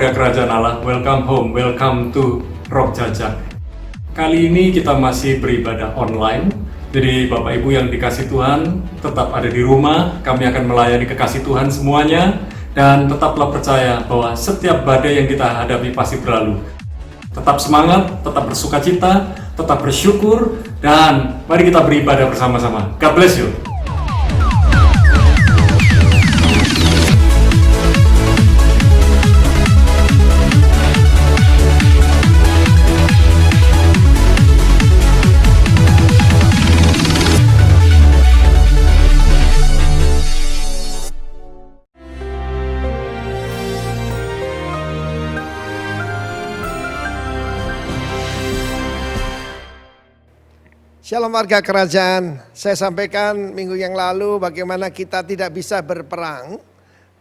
warga kerajaan Allah, welcome home, welcome to Rock Jajak. Kali ini kita masih beribadah online. Jadi Bapak Ibu yang dikasih Tuhan, tetap ada di rumah. Kami akan melayani kekasih Tuhan semuanya. Dan tetaplah percaya bahwa setiap badai yang kita hadapi pasti berlalu. Tetap semangat, tetap bersukacita, tetap bersyukur, dan mari kita beribadah bersama-sama. God bless you. Shalom warga kerajaan, saya sampaikan minggu yang lalu bagaimana kita tidak bisa berperang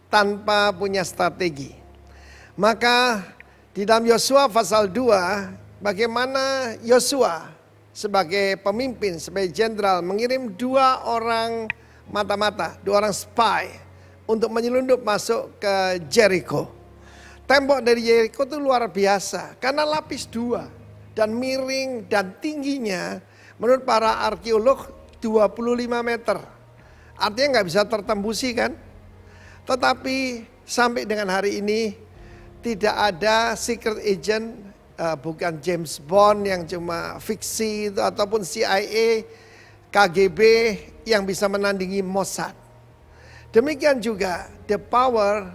tanpa punya strategi. Maka di dalam Yosua pasal 2, bagaimana Yosua sebagai pemimpin, sebagai jenderal mengirim 2 orang mata-mata, 2 orang spy untuk menyelundup masuk ke Jericho. Tembok dari Jericho itu luar biasa karena lapis 2 dan miring dan tingginya menurut para arkeolog 25 meter. Artinya nggak bisa tertembusi kan? Tetapi sampai dengan hari ini tidak ada secret agent, bukan James Bond yang cuma fiksi itu, ataupun CIA, KGB yang bisa menandingi Mossad. Demikian juga the power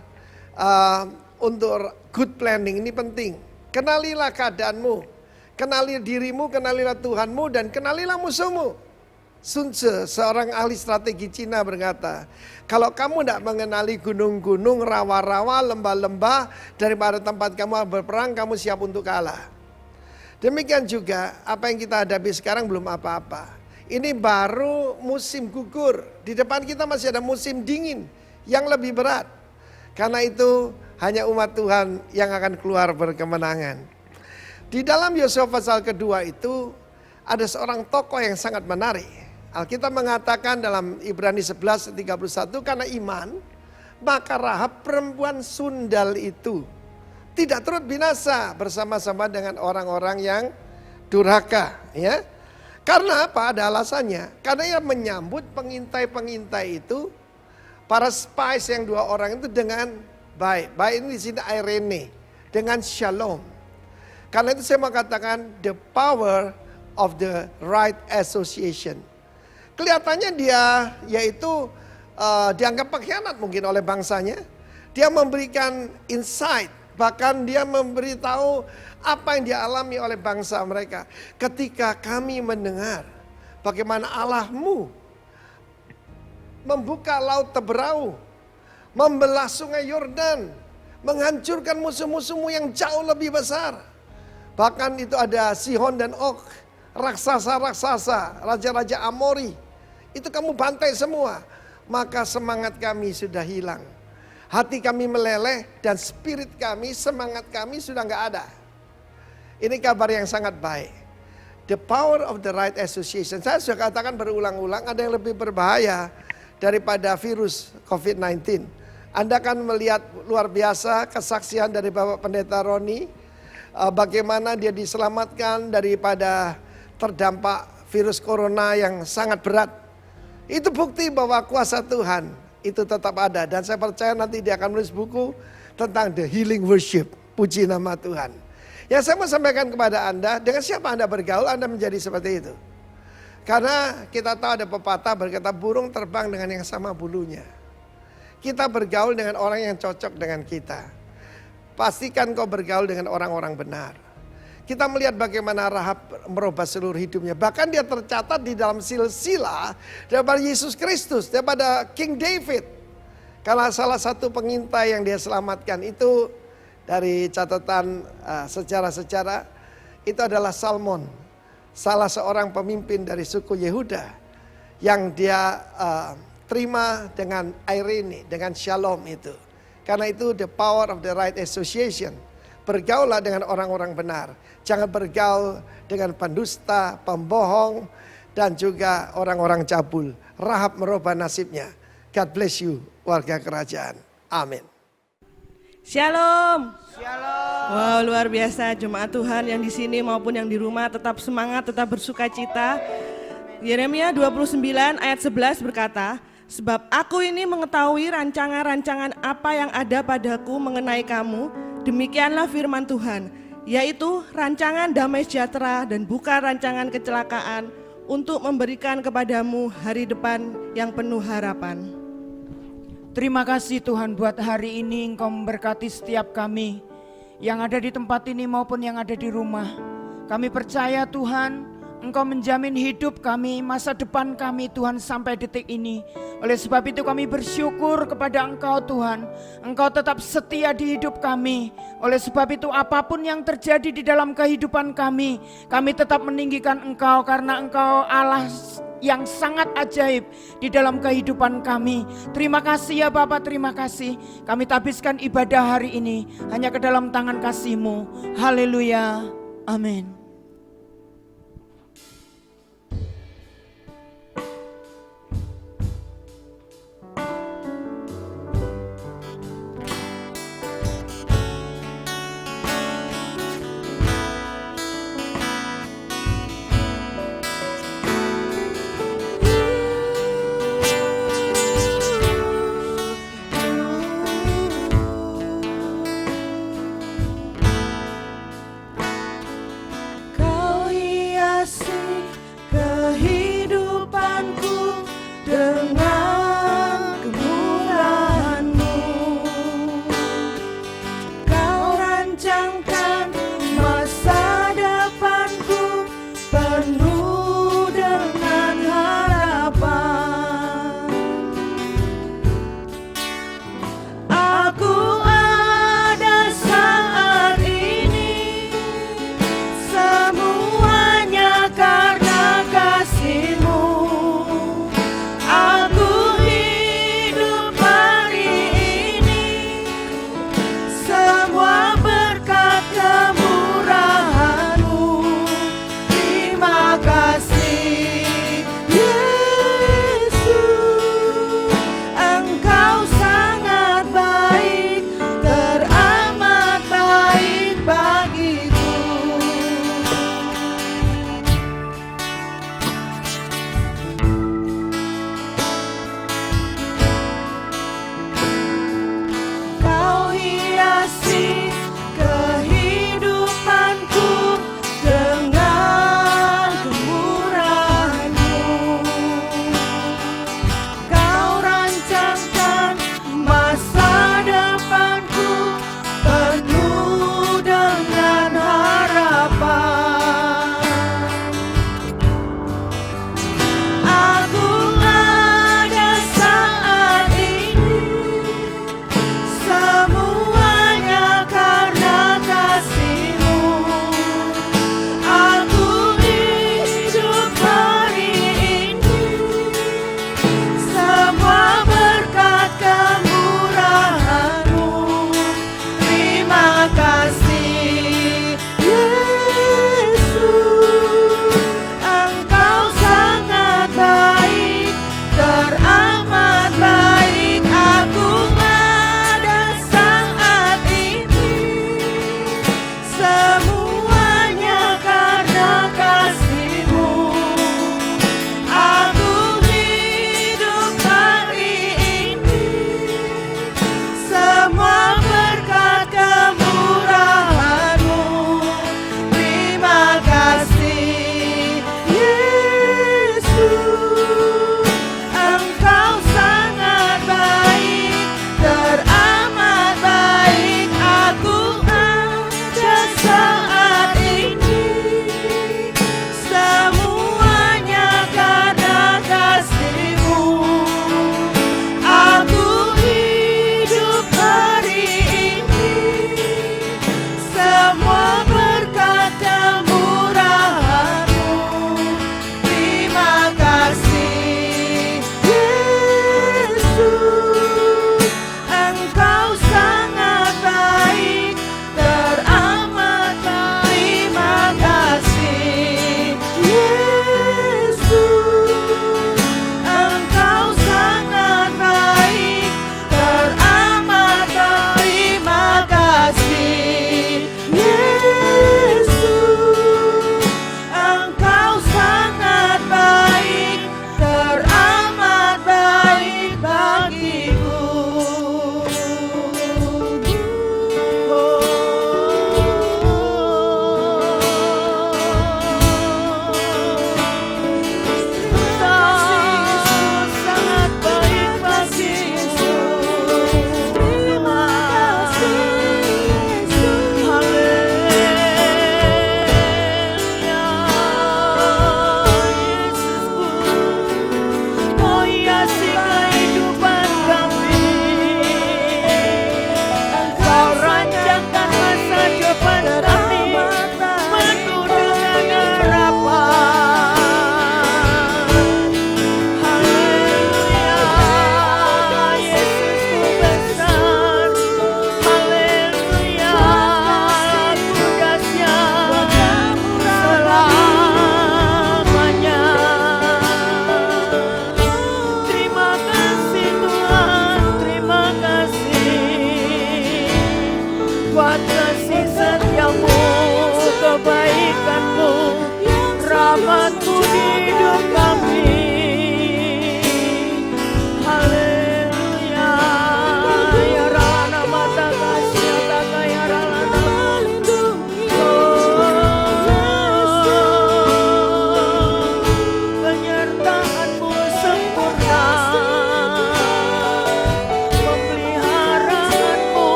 untuk good planning ini penting. Kenalilah keadaanmu. Kenali dirimu, kenalilah Tuhanmu, dan kenalilah musuhmu. Sun Tzu, seorang ahli strategi Cina berkata, kalau kamu tidak mengenali gunung-gunung, rawa-rawa, lembah-lembah, daripada tempat kamu berperang, kamu siap untuk kalah. Demikian juga apa yang kita hadapi sekarang belum apa-apa. Ini baru musim gugur. Di depan kita masih ada musim dingin yang lebih berat. Karena itu hanya umat Tuhan yang akan keluar berkemenangan. Di dalam Yosua pasal kedua itu ada seorang tokoh yang sangat menarik. Alkitab mengatakan dalam Ibrani 11:31, karena iman maka Rahab perempuan sundal itu tidak turut binasa bersama-sama dengan orang-orang yang durhaka, ya. Karena apa? Ada alasannya. Karena ia menyambut pengintai-pengintai itu, para spies yang 2 orang itu dengan baik. Baik ini di sini Irene, dengan shalom. Karena itu saya mau katakan the power of the right association. Kelihatannya dia yaitu dianggap pengkhianat mungkin oleh bangsanya. Dia memberikan insight, bahkan dia memberitahu apa yang dialami oleh bangsa mereka. Ketika kami mendengar bagaimana Allahmu membuka laut Teberau, membelah sungai Yordan, menghancurkan musuh-musuhmu yang jauh lebih besar. Bahkan itu ada Sihon dan Og, raksasa-raksasa, raja-raja Amori. Itu kamu bantai semua. Maka semangat kami sudah hilang. Hati kami meleleh dan spirit kami, semangat kami sudah gak ada. Ini kabar yang sangat baik. The power of the right association. Saya sudah katakan berulang-ulang, ada yang lebih berbahaya daripada virus COVID-19. Anda akan melihat luar biasa kesaksian dari Bapak Pendeta Roni. Bagaimana dia diselamatkan daripada terdampak virus corona yang sangat berat. Itu bukti bahwa kuasa Tuhan itu tetap ada. Dan saya percaya nanti dia akan menulis buku tentang the healing worship. Puji nama Tuhan. Yang saya mau sampaikan kepada Anda, dengan siapa Anda bergaul, Anda menjadi seperti itu. Karena kita tahu ada pepatah berkata burung terbang dengan yang sama bulunya. Kita bergaul dengan orang yang cocok dengan kita. Pastikan kau bergaul dengan orang-orang benar. Kita melihat bagaimana Rahab merubah seluruh hidupnya. Bahkan dia tercatat di dalam silsilah daripada Yesus Kristus, daripada King David. Karena salah satu pengintai yang dia selamatkan itu dari catatan sejarah-sejarah itu adalah Salmon. Salah seorang pemimpin dari suku Yehuda yang dia terima dengan Irene, dengan shalom itu. Karena itu the power of the right association. Bergaullah dengan orang-orang benar. Jangan bergaul dengan pendusta, pembohong, dan juga orang-orang cabul. Rahab merubah nasibnya. God bless you, warga kerajaan. Amin. Shalom. Wow, luar biasa jemaat Tuhan yang di sini maupun yang di rumah, tetap semangat, tetap bersukacita. Yeremia 29 ayat 11 berkata, sebab aku ini mengetahui rancangan-rancangan apa yang ada padaku mengenai kamu, demikianlah firman Tuhan, yaitu rancangan damai sejahtera dan bukan rancangan kecelakaan, untuk memberikan kepadamu hari depan yang penuh harapan. Terima kasih Tuhan buat hari ini Engkau memberkati setiap kami yang ada di tempat ini maupun yang ada di rumah. Kami percaya Tuhan, Engkau menjamin hidup kami, masa depan kami Tuhan sampai detik ini. Oleh sebab itu kami bersyukur kepada Engkau Tuhan. Engkau tetap setia di hidup kami. Oleh sebab itu apapun yang terjadi di dalam kehidupan kami tetap meninggikan Engkau karena Engkau Allah yang sangat ajaib di dalam kehidupan kami. Terima kasih ya Bapa, terima kasih. Kami tabiskan ibadah hari ini hanya ke dalam tangan kasih-Mu. Haleluya. Amin.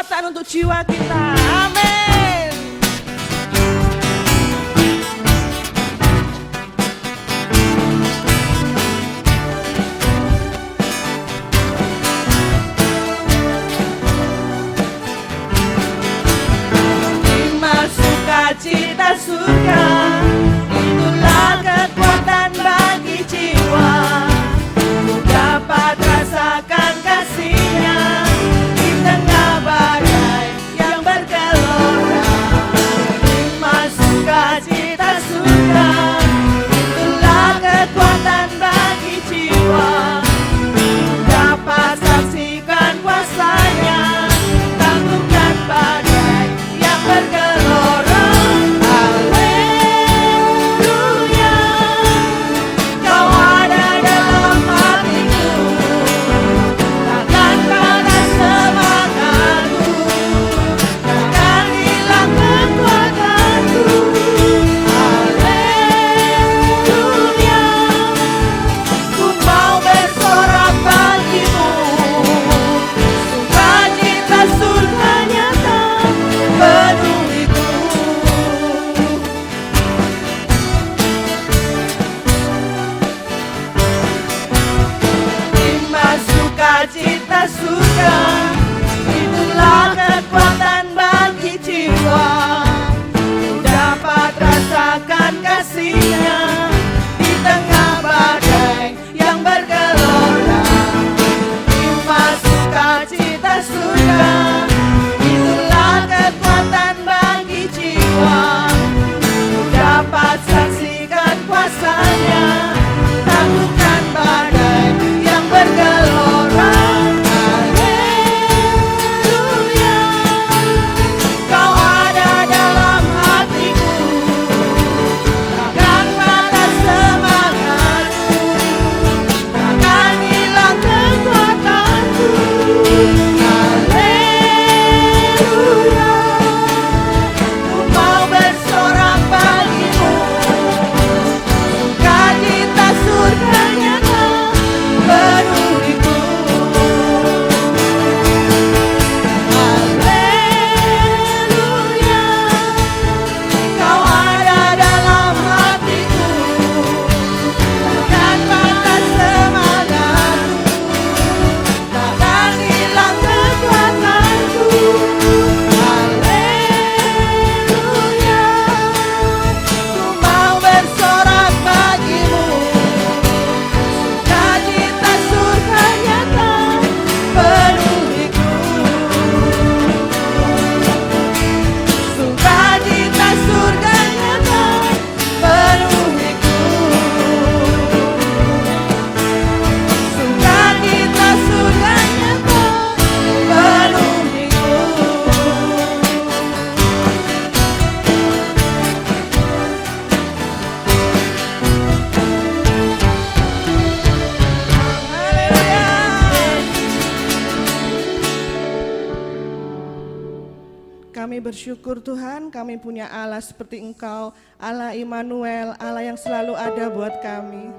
kekuatan untuk jiwa kita. Amin. Iman, sukacita, surga, itulah kekuatan bagi jiwa. Ku dapat rasakan kasih-Nya di tengah badai yang bergelora. Iman, sukacita, surga, itulah kekuatan bagi jiwa. Ku dapat saksikan kuasa-Nya, taklukkan badai yang bergelora. Haleluya, Kau ada dalam hatiku, takkan panas semangatku, takkan hilang kekuatanku. Haleluya, ku mau bersorak bagimu, sukacita surga nyata penuhiku. Iman, sukacita, surga, itulah kekuatan bagi jiwa. Ku dapat rasakan kasih-Nya di tengah badai yang bergelora. Iman, sukacita, surga, itulah kekuatan bagi jiwa. Ku dapat saksikan kuasa-Nya, taklukkan badai yang bergelora. Haleluya, Kau ada dalam hatiku, takkan patah semangatku, takkan hilang kekuatanku. Haleluya, ku mau bersorak bagimu, sukacita surga nyata penuhiku. Haleluya, Kau ada dalam hatiku, takkan patah semangatku, takkan hilang kekuatanku. Haleluya, ku mau bersorak bagimu, sukacita surga nyata penuhiku. Sukacita surga nyata penuhiku. Sukacita surga nyata penuhiku. Kami bersyukur Tuhan, kami punya Allah seperti Engkau, Allah Immanuel, Allah yang selalu ada buat kami.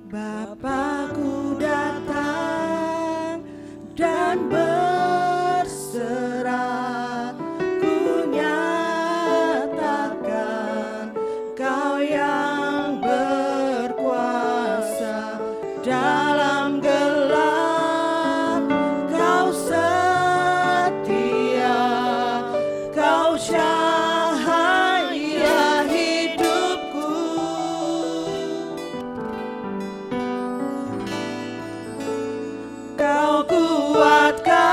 Bapakku datang dan berserah, ku nyatakan Kau yang berkuasa dalam gelap. Kau setia, Kau cahaya hidupku. Kau kuatkan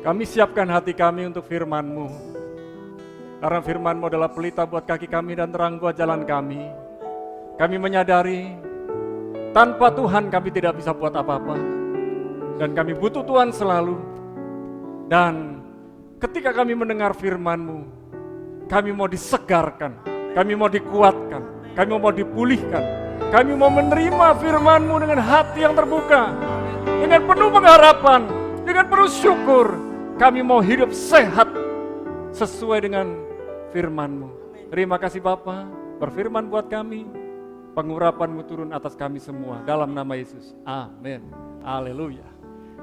Kami siapkan hati kami untuk firman-Mu. Karena firman-Mu adalah pelita buat kaki kami dan terang buat jalan kami. Kami menyadari tanpa Tuhan kami tidak bisa buat apa-apa. Dan kami butuh Tuhan selalu. Dan ketika kami mendengar firman-Mu, kami mau disegarkan, kami mau dikuatkan, kami mau dipulihkan. Kami mau menerima firman-Mu dengan hati yang terbuka, dengan penuh pengharapan, dengan penuh syukur. Kami mau hidup sehat sesuai dengan firman-Mu. Terima kasih Bapa, berfirman buat kami, pengurapan-Mu turun atas kami semua, dalam nama Yesus, amin, haleluya.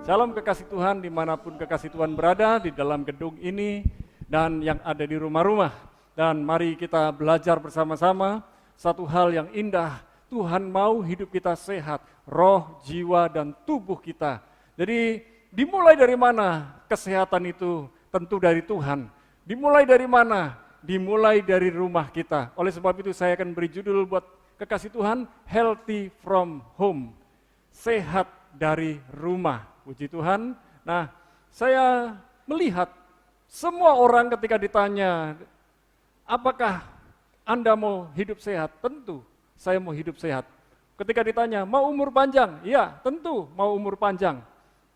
Shalom kekasih Tuhan, dimanapun kekasih Tuhan berada, di dalam gedung ini, dan yang ada di rumah-rumah. Dan mari kita belajar bersama-sama, satu hal yang indah, Tuhan mau hidup kita sehat, roh, jiwa, dan tubuh kita. Jadi, dimulai dari mana kesehatan itu? Tentu dari Tuhan. Dimulai dari mana? Dimulai dari rumah kita. Oleh sebab itu saya akan beri judul buat kekasih Tuhan, Healthy from Home. Sehat dari rumah. Puji Tuhan. Nah, saya melihat semua orang ketika ditanya, apakah Anda mau hidup sehat? Tentu, saya mau hidup sehat. Ketika ditanya, mau umur panjang? Iya, tentu mau umur panjang.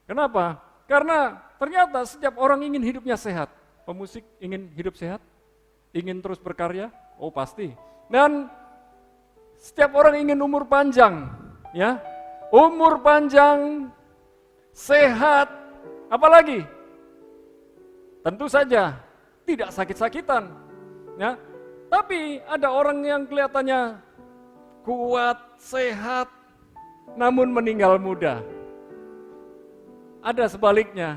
Kenapa? Karena ternyata setiap orang ingin hidupnya sehat. Pemusik ingin hidup sehat? Ingin terus berkarya? Oh pasti. Dan setiap orang ingin umur panjang, ya. Umur panjang, sehat, apalagi? Tentu saja tidak sakit-sakitan, ya. Tapi ada orang yang kelihatannya kuat, sehat, namun meninggal muda. Ada sebaliknya,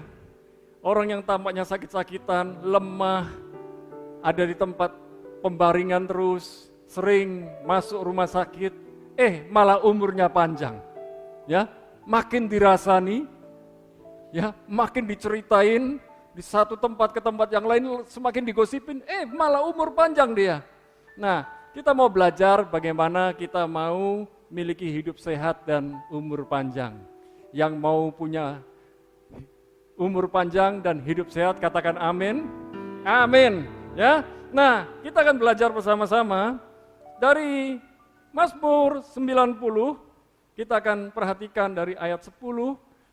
orang yang tampaknya sakit-sakitan, lemah, ada di tempat pembaringan terus, sering masuk rumah sakit, malah umurnya panjang. Ya, makin dirasani, ya, makin diceritain, di satu tempat ke tempat yang lain semakin digosipin, malah umur panjang dia. Nah, kita mau belajar bagaimana kita mau miliki hidup sehat dan umur panjang. Yang mau punya umur panjang dan hidup sehat, katakan amin. Amin. Ya. Nah, kita akan belajar bersama-sama dari Mazmur 90. Kita akan perhatikan dari ayat 10,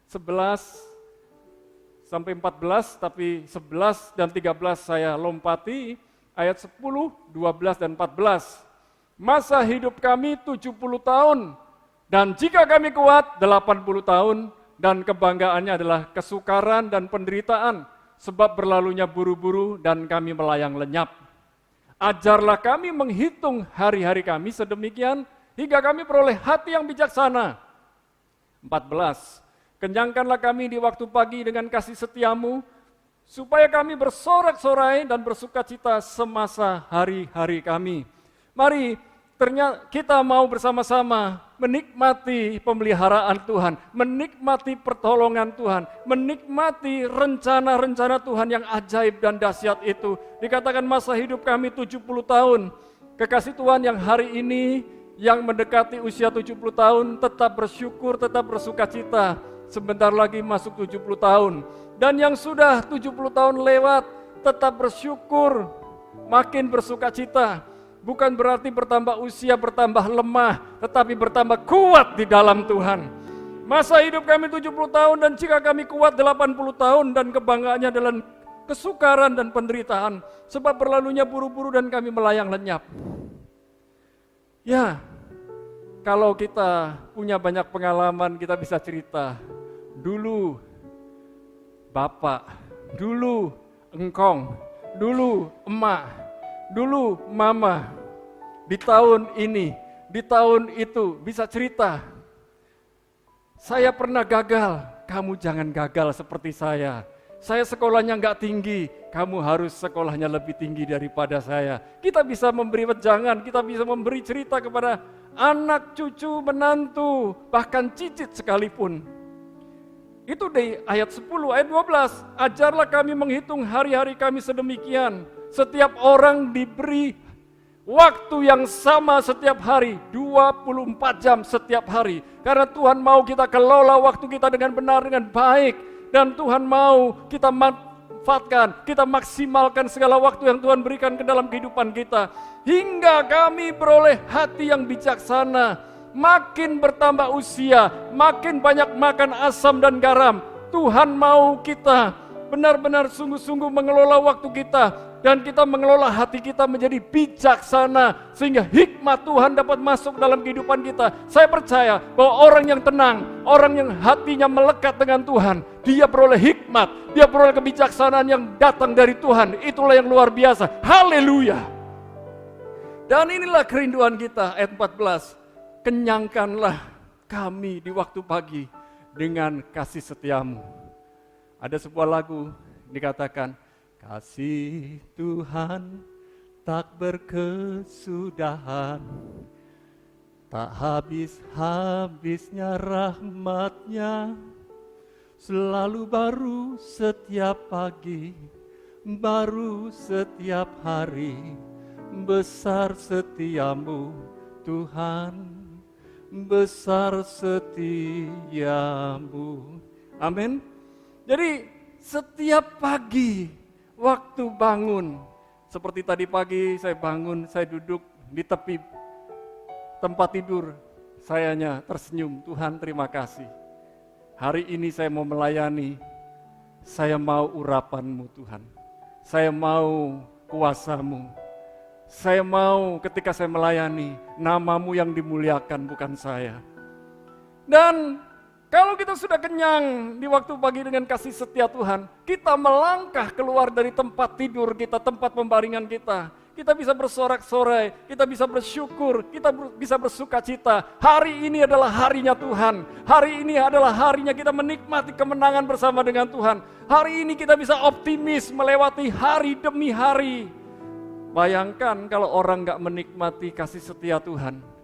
11 sampai 14, tapi 11 dan 13 saya lompati. Ayat 10, 12 dan 14. Masa hidup kami 70 tahun dan jika kami kuat 80 tahun. Dan kebanggaannya adalah kesukaran dan penderitaan, sebab berlalunya buru-buru dan kami melayang lenyap. Ajarlah kami menghitung hari-hari kami sedemikian, hingga kami peroleh hati yang bijaksana. 14. Kenyangkanlah kami di waktu pagi dengan kasih setiamu, supaya kami bersorak-sorai dan bersukacita semasa hari-hari kami. Mari, ternyata kita mau bersama-sama menikmati pemeliharaan Tuhan, menikmati pertolongan Tuhan, menikmati rencana-rencana Tuhan yang ajaib dan dahsyat itu. Dikatakan masa hidup kami 70 tahun. Kekasih Tuhan yang hari ini, yang mendekati usia 70 tahun, tetap bersyukur, tetap bersukacita. Sebentar lagi masuk 70 tahun. Dan yang sudah 70 tahun lewat, tetap bersyukur, makin bersukacita. Bukan berarti bertambah usia, bertambah lemah, tetapi bertambah kuat di dalam Tuhan. Masa hidup kami 70 tahun dan jika kami kuat 80 tahun dan kebanggaannya adalah kesukaran dan penderitaan. Sebab berlalunya buru-buru dan kami melayang lenyap. Ya, kalau kita punya banyak pengalaman kita bisa cerita. Dulu Bapak, dulu engkong, dulu emak, dulu mama, di tahun ini, di tahun itu, bisa cerita. Saya pernah gagal, kamu jangan gagal seperti saya. Saya sekolahnya nggak tinggi, kamu harus sekolahnya lebih tinggi daripada saya. Kita bisa memberi wejangan, kita bisa memberi cerita kepada anak, cucu, menantu, bahkan cicit sekalipun. Itu di ayat 10, ayat 12. Ajarlah kami menghitung hari-hari kami sedemikian. Setiap orang diberi waktu yang sama setiap hari, 24 jam setiap hari. Karena Tuhan mau kita kelola waktu kita dengan benar, dengan baik. Dan Tuhan mau kita manfaatkan, kita maksimalkan segala waktu yang Tuhan berikan ke dalam kehidupan kita. Hingga kami beroleh hati yang bijaksana, makin bertambah usia, makin banyak makan asam dan garam. Tuhan mau kita benar-benar sungguh-sungguh mengelola waktu kita, dan kita mengelola hati kita menjadi bijaksana, sehingga hikmat Tuhan dapat masuk dalam kehidupan kita. Saya percaya bahwa orang yang tenang, orang yang hatinya melekat dengan Tuhan, dia beroleh hikmat, dia beroleh kebijaksanaan yang datang dari Tuhan. Itulah yang luar biasa. Haleluya. Dan inilah kerinduan kita, ayat 14. Kenyangkanlah kami di waktu pagi dengan kasih setiamu. Ada sebuah lagu dikatakan, kasih Tuhan tak berkesudahan, tak habis-habisnya rahmat-Nya, selalu baru setiap pagi, baru setiap hari, besar setiamu Tuhan, besar setiamu. Amin. Jadi setiap pagi waktu bangun, seperti tadi pagi saya bangun, saya duduk di tepi tempat tidur, sayanya tersenyum, Tuhan terima kasih. Hari ini saya mau melayani, saya mau urapan-Mu Tuhan, saya mau kuasa-Mu, saya mau ketika saya melayani, nama-Mu yang dimuliakan bukan saya. Dan kalau kita sudah kenyang di waktu pagi dengan kasih setia Tuhan, kita melangkah keluar dari tempat tidur kita, tempat pembaringan kita. Kita bisa bersorak-sorai, kita bisa bersyukur, kita bisa bersuka cita. Hari ini adalah harinya Tuhan. Hari ini adalah harinya kita menikmati kemenangan bersama dengan Tuhan. Hari ini kita bisa optimis melewati hari demi hari. Bayangkan kalau orang gak menikmati kasih setia Tuhan.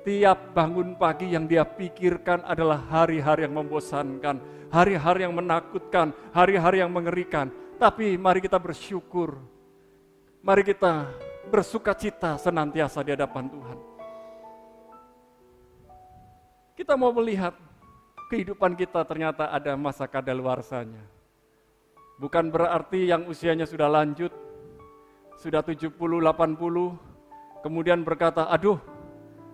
Tiap bangun pagi yang dia pikirkan adalah hari-hari yang membosankan, hari-hari yang menakutkan, hari-hari yang mengerikan. Tapi mari kita bersyukur, mari kita bersuka cita senantiasa di hadapan Tuhan. Kita mau melihat kehidupan kita ternyata ada masa kadaluarsanya. Bukan berarti yang usianya sudah lanjut, sudah 70, 80, kemudian berkata, aduh,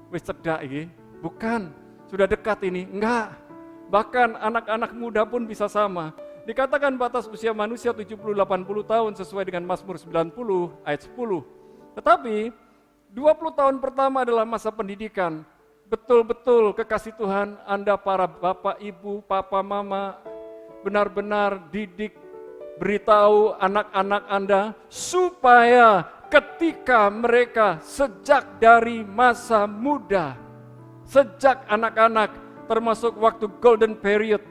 wis cedak ini, bukan, sudah dekat ini, enggak. Bahkan anak-anak muda pun bisa sama. Dikatakan batas usia manusia 70-80 tahun sesuai dengan Mazmur 90 ayat 10. Tetapi 20 tahun pertama adalah masa pendidikan. Betul-betul kekasih Tuhan, Anda para bapak, ibu, papa, mama, benar-benar didik, beritahu anak-anak Anda supaya ketika mereka sejak dari masa muda, sejak anak-anak termasuk waktu golden period,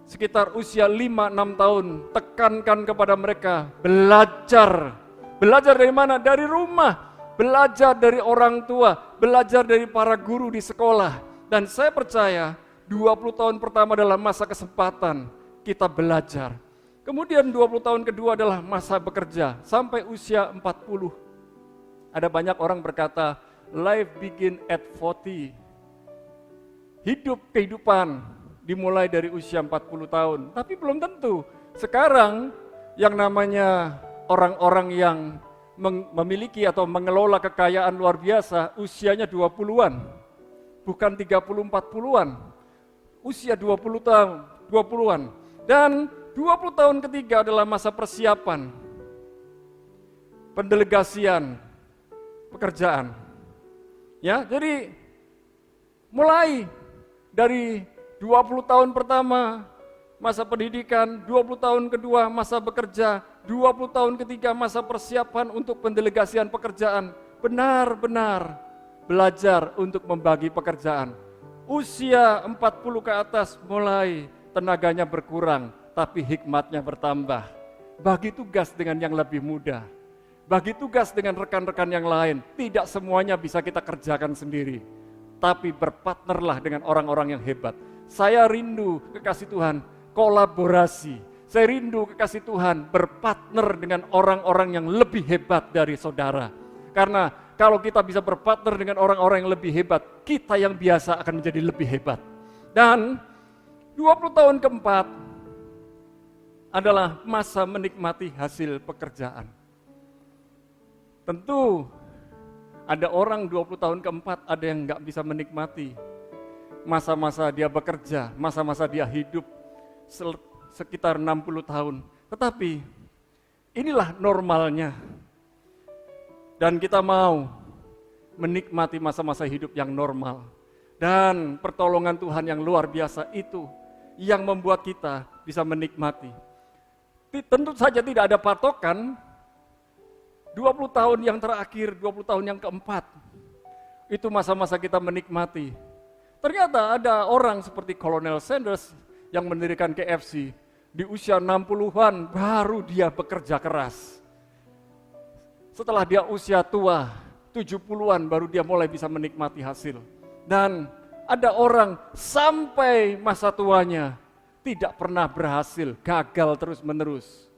sekitar usia 5-6 tahun, tekankan kepada mereka belajar. Belajar dari mana? Dari rumah, belajar dari orang tua, belajar dari para guru di sekolah. Dan saya percaya 20 tahun pertama adalah masa kesempatan kita belajar. Kemudian 20 tahun kedua adalah masa bekerja sampai usia 40. Ada banyak orang berkata, life begin at 40. Kehidupan dimulai dari usia 40 tahun. Tapi belum tentu. Sekarang yang namanya orang-orang yang memiliki atau mengelola kekayaan luar biasa, usianya 20-an. Bukan 30-40-an. Usia 20 tahun, 20-an. Dan 20 tahun ketiga adalah masa persiapan, pendelegasian, pekerjaan. Ya, jadi mulai dari 20 tahun pertama masa pendidikan, 20 tahun kedua masa bekerja, 20 tahun ketiga masa persiapan untuk pendelegasian pekerjaan. Benar-benar belajar untuk membagi pekerjaan. Usia 40 ke atas mulai tenaganya berkurang, tapi hikmatnya bertambah. Bagi tugas dengan yang lebih muda, bagi tugas dengan rekan-rekan yang lain. Tidak semuanya bisa kita kerjakan sendiri, tapi berpartnerlah dengan orang-orang yang hebat. Saya rindu kekasih Tuhan kolaborasi. Saya rindu kekasih Tuhan berpartner dengan orang-orang yang lebih hebat dari saudara. Karena kalau kita bisa berpartner dengan orang-orang yang lebih hebat, kita yang biasa akan menjadi lebih hebat. Dan 20 tahun keempat adalah masa menikmati hasil pekerjaan. Tentu ada orang 20 tahun keempat ada yang nggak bisa menikmati masa-masa dia bekerja, masa-masa dia hidup sekitar 60 tahun. Tetapi inilah normalnya. Dan kita mau menikmati masa-masa hidup yang normal. Dan pertolongan Tuhan yang luar biasa itu yang membuat kita bisa menikmati. Tentu saja tidak ada patokan 20 tahun yang terakhir, 20 tahun yang keempat. Itu masa-masa kita menikmati. Ternyata ada orang seperti Kolonel Sanders yang mendirikan KFC. Di usia 60-an baru dia bekerja keras. Setelah dia usia tua, 70-an baru dia mulai bisa menikmati hasil. Dan ada orang sampai masa tuanya tidak pernah berhasil, gagal terus-menerus.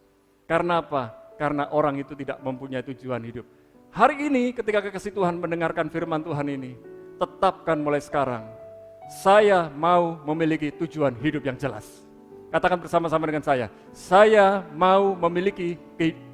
Karena apa? Karena orang itu tidak mempunyai tujuan hidup. Hari ini ketika kekasih Tuhan mendengarkan firman Tuhan ini, tetapkan mulai sekarang, saya mau memiliki tujuan hidup yang jelas. Katakan bersama-sama dengan saya mau memiliki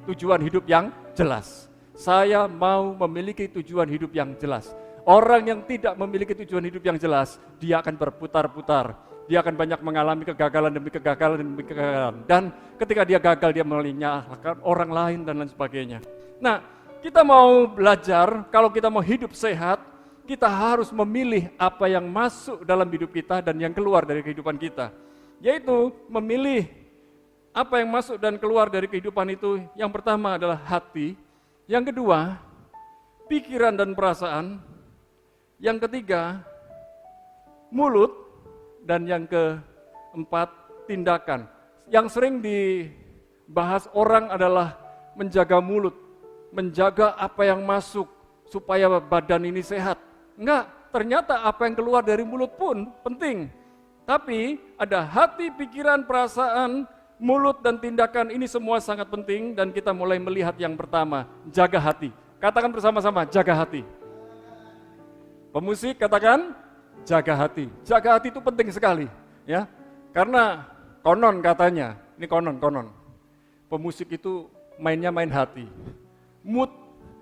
tujuan hidup yang jelas. Saya mau memiliki tujuan hidup yang jelas. Orang yang tidak memiliki tujuan hidup yang jelas, dia akan berputar-putar. Dia akan banyak mengalami kegagalan demi kegagalan demi kegagalan. Dan ketika dia gagal, dia menyalahkan orang lain dan lain sebagainya. Nah, kita mau belajar, kalau kita mau hidup sehat, kita harus memilih apa yang masuk dalam hidup kita dan yang keluar dari kehidupan kita. Yaitu memilih apa yang masuk dan keluar dari kehidupan itu. Yang pertama adalah hati, yang kedua pikiran dan perasaan, yang ketiga mulut, dan yang keempat tindakan. Yang sering dibahas orang adalah menjaga mulut, menjaga apa yang masuk supaya badan ini sehat. Enggak, ternyata apa yang keluar dari mulut pun penting. Tapi ada hati, pikiran, perasaan, mulut dan tindakan, ini semua sangat penting. Dan kita mulai melihat yang pertama, jaga hati. Katakan bersama-sama, jaga hati. Pemusik katakan, jaga hati. Jaga hati itu penting sekali, ya. Karena konon katanya, ini konon. Pemusik itu mainnya main hati. Mood,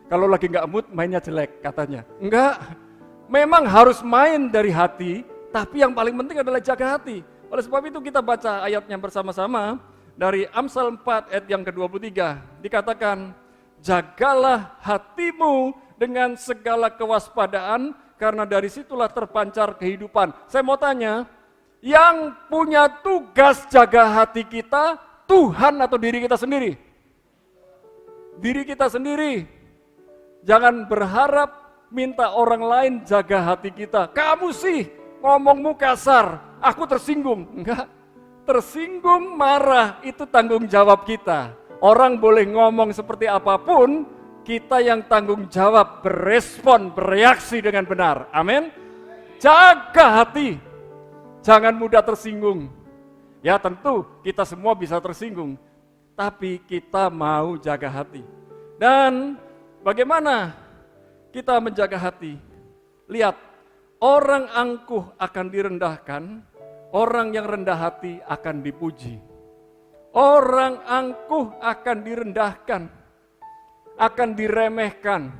kalau lagi nggak mood mainnya jelek katanya. Enggak, memang harus main dari hati, tapi yang paling penting adalah jaga hati. Oleh sebab itu kita baca ayatnya bersama-sama dari Amsal 4 ayat yang ke-23. Dikatakan, jagalah hatimu dengan segala kewaspadaan, karena dari situlah terpancar kehidupan. Saya mau tanya, yang punya tugas jaga hati kita, Tuhan atau diri kita sendiri? Diri kita sendiri. Jangan berharap minta orang lain jaga hati kita. Kamu sih ngomongmu kasar, aku tersinggung. Enggak, tersinggung, marah, itu tanggung jawab kita. Orang boleh ngomong seperti apapun, kita yang tanggung jawab berespon, bereaksi dengan benar. Amin. Jaga hati, jangan mudah tersinggung. Ya tentu kita semua bisa tersinggung, tapi kita mau jaga hati. Dan bagaimana kita menjaga hati? Lihat, orang angkuh akan direndahkan, orang yang rendah hati akan dipuji. Orang angkuh akan direndahkan, akan diremehkan.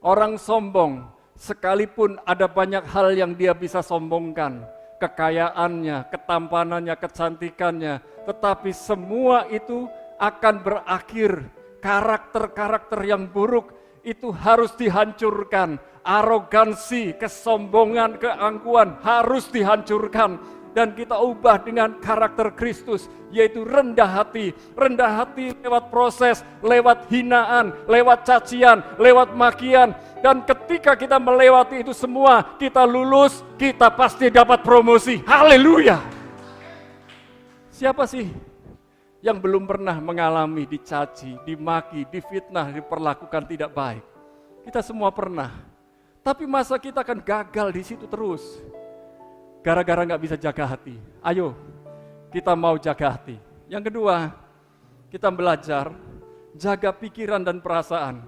Orang sombong, sekalipun ada banyak hal yang dia bisa sombongkan, kekayaannya, ketampanannya, kecantikannya, tetapi semua itu akan berakhir. Karakter-karakter yang buruk itu harus dihancurkan. Arogansi, kesombongan, keangkuhan harus dihancurkan. Dan kita ubah dengan karakter Kristus, yaitu rendah hati. Rendah hati lewat proses, lewat hinaan, lewat cacian, lewat makian. Dan ketika kita melewati itu semua, kita lulus, kita pasti dapat promosi. Haleluya! Siapa sih yang belum pernah mengalami dicaci, dimaki, difitnah, diperlakukan tidak baik? Kita semua pernah. Tapi masa kita akan gagal di situ terus? Gara-gara nggak bisa jaga hati. Ayo, kita mau jaga hati. Yang kedua, kita belajar jaga pikiran dan perasaan.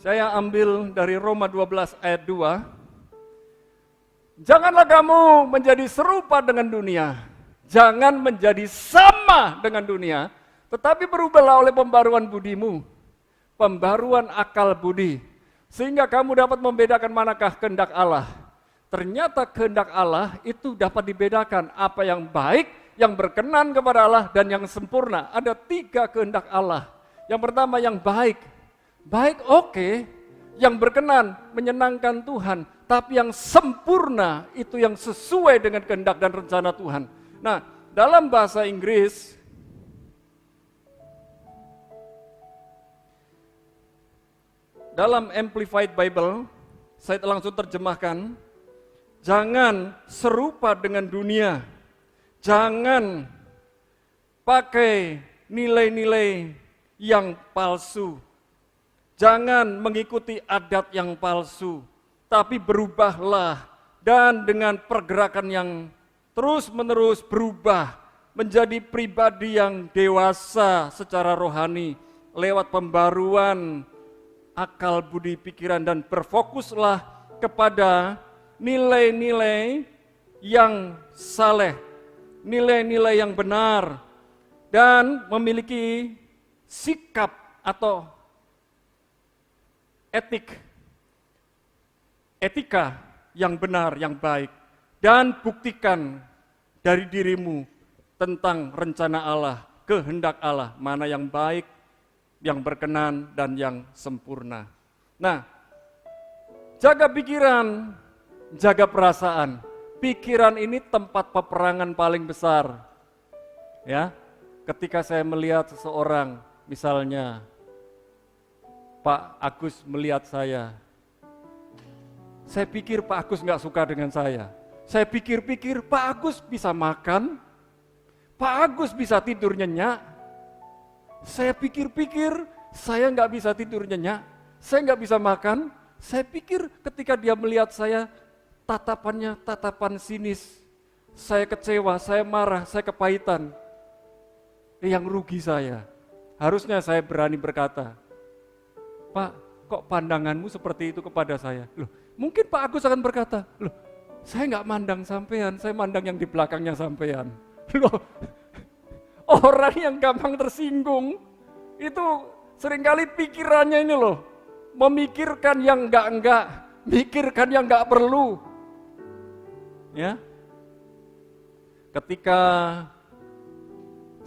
Saya ambil dari Roma 12 ayat 2. Janganlah kamu menjadi serupa dengan dunia. Jangan menjadi sama dengan dunia, tetapi berubahlah oleh pembaruan budimu, pembaruan akal budi, sehingga kamu dapat membedakan manakah kehendak Allah. Ternyata kehendak Allah itu dapat dibedakan apa yang baik, yang berkenan kepada Allah, dan yang sempurna. Ada 3 kehendak Allah. Yang pertama yang baik. Baik oke, yang berkenan, menyenangkan Tuhan. Tapi yang sempurna itu yang sesuai dengan kehendak dan rencana Tuhan. Nah, dalam bahasa Inggris, dalam Amplified Bible, saya langsung terjemahkan, jangan serupa dengan dunia, jangan pakai nilai-nilai yang palsu, jangan mengikuti adat yang palsu, tapi berubahlah dan dengan pergerakan yang terus-menerus berubah menjadi pribadi yang dewasa secara rohani lewat pembaruan akal budi pikiran, dan berfokuslah kepada nilai-nilai yang saleh, nilai-nilai yang benar, dan memiliki sikap atau etika yang benar, yang baik, dan buktikan dari dirimu tentang rencana Allah, kehendak Allah, mana yang baik, yang berkenan, dan yang sempurna. Nah, jaga pikiran, jaga perasaan. Pikiran ini tempat peperangan paling besar. Ya, ketika saya melihat seseorang, misalnya Pak Agus melihat saya pikir Pak Agus nggak suka dengan saya. Saya pikir-pikir Pak Agus bisa makan, Pak Agus bisa tidur nyenyak. Saya pikir-pikir saya nggak bisa tidur nyenyak, saya nggak bisa makan. Saya pikir ketika dia melihat saya, tatapannya tatapan sinis. Saya kecewa, saya marah, saya kepahitan. Yang rugi saya. Harusnya saya berani berkata, Pak, kok pandanganmu seperti itu kepada saya? Loh, mungkin Pak Agus akan berkata, loh, saya nggak mandang sampean, saya mandang yang di belakangnya sampean. Loh, orang yang gampang tersinggung, itu seringkali pikirannya ini loh, memikirkan yang enggak, mikirkan yang enggak perlu. Ya, ketika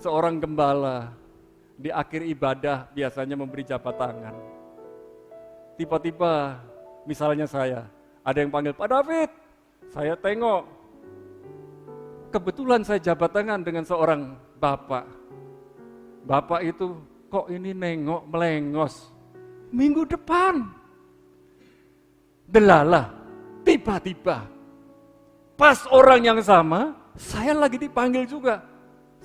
seorang gembala di akhir ibadah biasanya memberi jabat tangan. Tiba-tiba misalnya saya, ada yang panggil Pak David, saya tengok, kebetulan saya jabat tangan dengan seorang bapak. Bapak itu kok ini nengok melengos. Minggu depan, delalah, tiba-tiba pas orang yang sama, saya lagi dipanggil juga.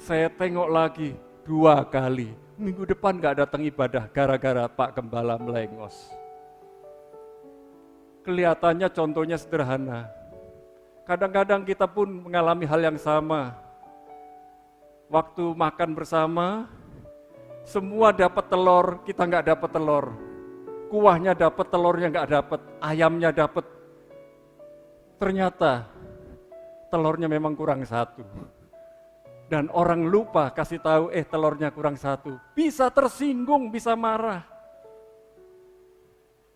Saya tengok lagi 2 kali. Minggu depan gak datang ibadah gara-gara Pak Gembala melengos. Kelihatannya contohnya sederhana. Kadang-kadang kita pun mengalami hal yang sama. Waktu makan bersama, semua dapat telur, kita nggak dapat telur. Kuahnya dapat, telurnya nggak dapat, ayamnya dapat. Ternyata telurnya memang kurang 1. Dan orang lupa kasih tahu, telurnya kurang 1. Bisa tersinggung, bisa marah.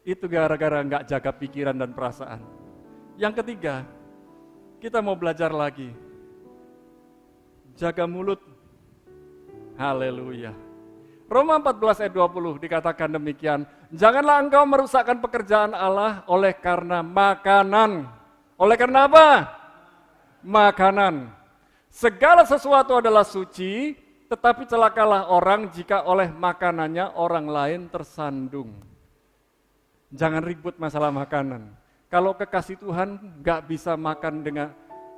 Itu gara-gara nggak jaga pikiran dan perasaan. Yang ketiga, kita mau belajar lagi. Jaga mulut. Haleluya. Roma 14 ayat 20 dikatakan demikian. Janganlah engkau merusakkan pekerjaan Allah oleh karena makanan. Oleh karena apa? Makanan. Segala sesuatu adalah suci, tetapi celakalah orang jika oleh makanannya orang lain tersandung. Jangan ribut masalah makanan. Kalau kekasih Tuhan gak bisa makan dengan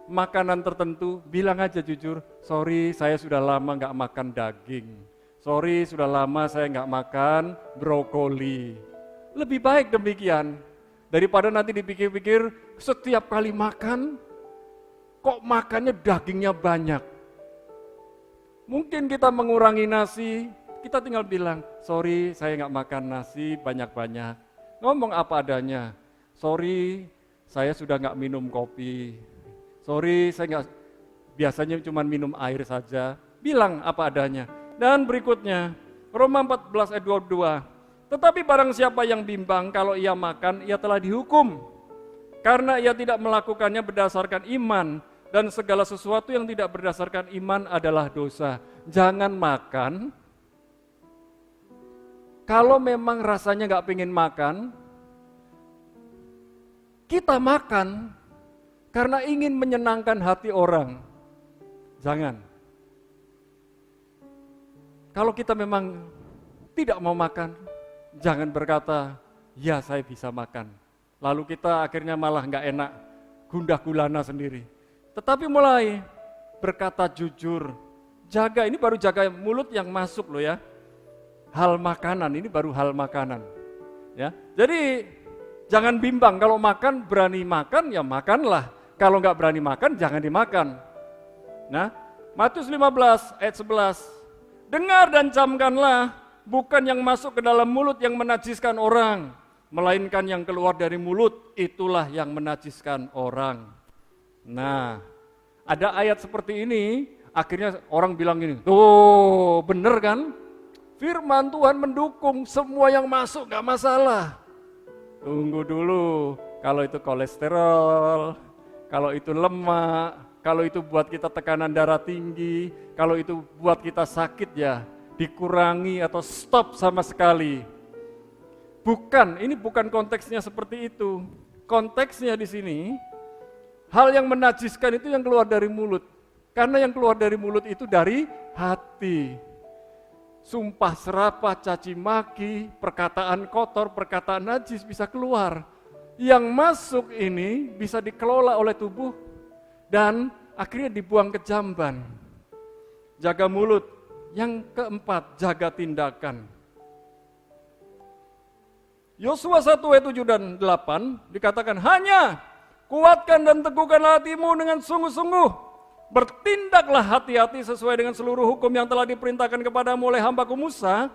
makanan tertentu, bilang aja jujur, sorry saya sudah lama gak makan daging. Sorry sudah lama saya gak makan brokoli. Lebih baik demikian, daripada nanti dipikir-pikir setiap kali makan, kok makannya dagingnya banyak. Mungkin kita mengurangi nasi, kita tinggal bilang, sorry saya gak makan nasi banyak-banyak. Ngomong apa adanya. Sorry, saya sudah nggak minum kopi. Sorry, saya nggak. biasanya cuma minum air saja, bilang apa adanya. Dan berikutnya, Roma 14 ayat 22, tetapi barang siapa yang bimbang kalau ia makan, ia telah dihukum, karena ia tidak melakukannya berdasarkan iman, dan segala sesuatu yang tidak berdasarkan iman adalah dosa. Jangan makan, kalau memang rasanya gak pengen makan, kita makan karena ingin menyenangkan hati orang. Jangan. Kalau kita memang tidak mau makan, jangan berkata, ya saya bisa makan. Lalu kita akhirnya malah gak enak, gundah gulana sendiri. Tetapi mulai berkata jujur, jaga, ini baru jaga mulut yang masuk loh ya. Hal makanan, ini baru hal makanan. Ya, jadi jangan bimbang, kalau makan berani makan ya makanlah. Kalau nggak berani makan jangan dimakan. Nah, Matius 15 ayat 11. Dengar dan camkanlah, bukan yang masuk ke dalam mulut yang menajiskan orang, melainkan yang keluar dari mulut, itulah yang menajiskan orang. Nah, ada ayat seperti ini, akhirnya orang bilang gini, tuh bener kan? Firman Tuhan mendukung semua yang masuk gak masalah. Tunggu dulu, kalau itu kolesterol, kalau itu lemak, kalau itu buat kita tekanan darah tinggi, kalau itu buat kita sakit ya, dikurangi atau stop sama sekali. Bukan, ini bukan konteksnya seperti itu. Konteksnya di sini, hal yang menajiskan itu yang keluar dari mulut. Karena yang keluar dari mulut itu dari hati. Sumpah serapah, caci maki, perkataan kotor, perkataan najis bisa keluar. Yang masuk ini bisa dikelola oleh tubuh dan akhirnya dibuang ke jamban. Jaga mulut. Yang keempat, jaga tindakan. Yosua 1 ayat 7 dan 8 dikatakan, hanya kuatkan dan teguhkanlah hatimu dengan sungguh-sungguh. Bertindaklah hati-hati sesuai dengan seluruh hukum yang telah diperintahkan kepadamu oleh hambaku Musa.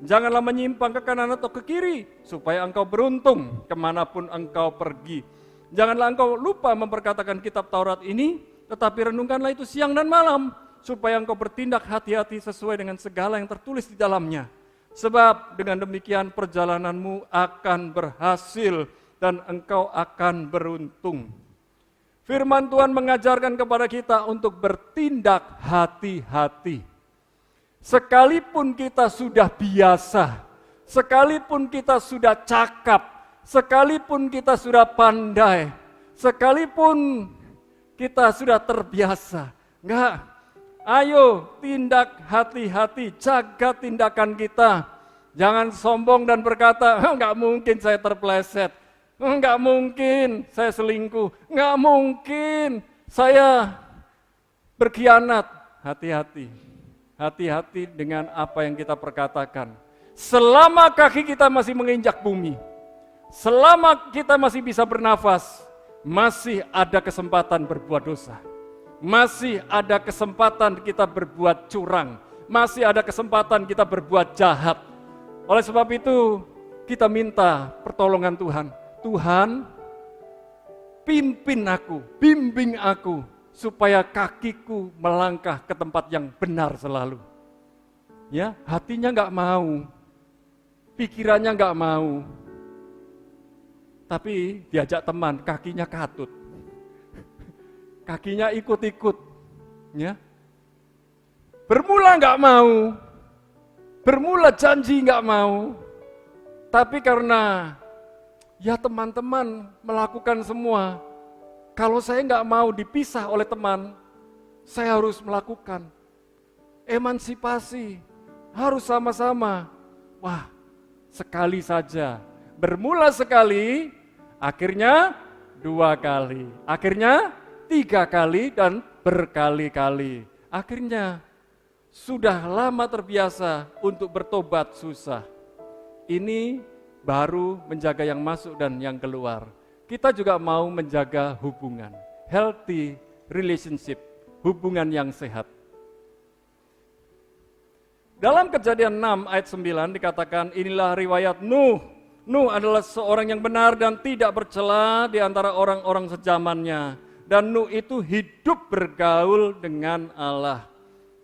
Janganlah menyimpang ke kanan atau ke kiri, supaya engkau beruntung kemanapun engkau pergi. Janganlah engkau lupa memperkatakan kitab Taurat ini, tetapi renungkanlah itu siang dan malam, supaya engkau bertindak hati-hati sesuai dengan segala yang tertulis di dalamnya. Sebab dengan demikian perjalananmu akan berhasil dan engkau akan beruntung. Firman Tuhan mengajarkan kepada kita untuk bertindak hati-hati. Sekalipun kita sudah biasa, sekalipun kita sudah cakap, sekalipun kita sudah pandai, sekalipun kita sudah terbiasa, enggak. Ayo tindak hati-hati, jaga tindakan kita. Jangan sombong dan berkata, enggak mungkin saya terpleset, enggak mungkin saya selingkuh, enggak mungkin saya berkhianat. Hati-hati, hati-hati dengan apa yang kita perkatakan. Selama kaki kita masih menginjak bumi, selama kita masih bisa bernafas, masih ada kesempatan berbuat dosa. Masih ada kesempatan kita berbuat curang, masih ada kesempatan kita berbuat jahat. Oleh sebab itu, kita minta pertolongan Tuhan. Tuhan, pimpin aku, bimbing aku, supaya kakiku melangkah ke tempat yang benar selalu. Ya, hatinya enggak mau, pikirannya enggak mau, tapi diajak teman, kakinya katut. Kakinya ikut-ikut, ya. Bermula nggak mau, bermula janji nggak mau, tapi karena ya teman-teman melakukan semua, kalau saya nggak mau dipisah oleh teman, saya harus melakukan emansipasi, harus sama-sama. Wah, sekali saja, bermula sekali, akhirnya 2 kali, akhirnya 3 kali dan berkali-kali. Akhirnya sudah lama terbiasa untuk bertobat susah. Ini baru menjaga yang masuk dan yang keluar. Kita juga mau menjaga hubungan, healthy relationship, hubungan yang sehat. Dalam Kejadian 6 ayat 9 dikatakan, inilah riwayat Nuh. Nuh adalah seorang yang benar dan tidak bercela di antara orang-orang sezamannya. Dan Nuh itu hidup bergaul dengan Allah.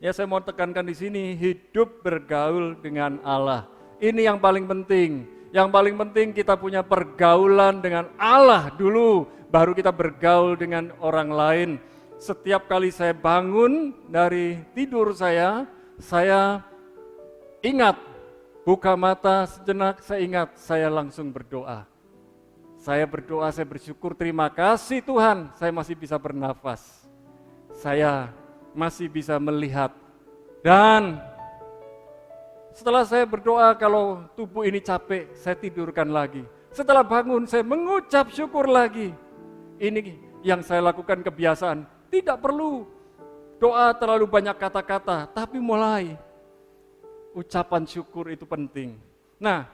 Ya, saya mau tekankan di sini, hidup bergaul dengan Allah. Ini yang paling penting. Yang paling penting kita punya pergaulan dengan Allah dulu, baru kita bergaul dengan orang lain. Setiap kali saya bangun dari tidur saya ingat, buka mata sejenak, saya ingat, saya langsung berdoa. Saya berdoa, saya bersyukur, terima kasih Tuhan, saya masih bisa bernafas. Saya masih bisa melihat. Dan setelah saya berdoa, kalau tubuh ini capek, saya tidurkan lagi. Setelah bangun, saya mengucap syukur lagi. Ini yang saya lakukan kebiasaan. Tidak perlu doa terlalu banyak kata-kata, tapi mulai ucapan syukur itu penting. Nah,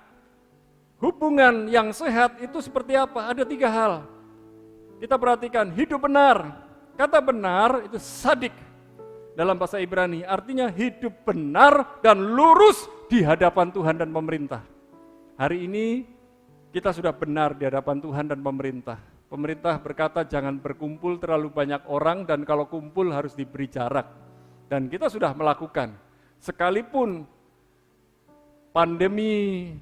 hubungan yang sehat itu seperti apa? Ada 3 hal. Kita perhatikan, hidup benar. Kata benar itu sadik dalam bahasa Ibrani, artinya hidup benar dan lurus di hadapan Tuhan dan pemerintah. Hari ini kita sudah benar di hadapan Tuhan dan pemerintah. Pemerintah berkata jangan berkumpul terlalu banyak orang dan kalau kumpul harus diberi jarak. Dan kita sudah melakukan. Sekalipun pandemi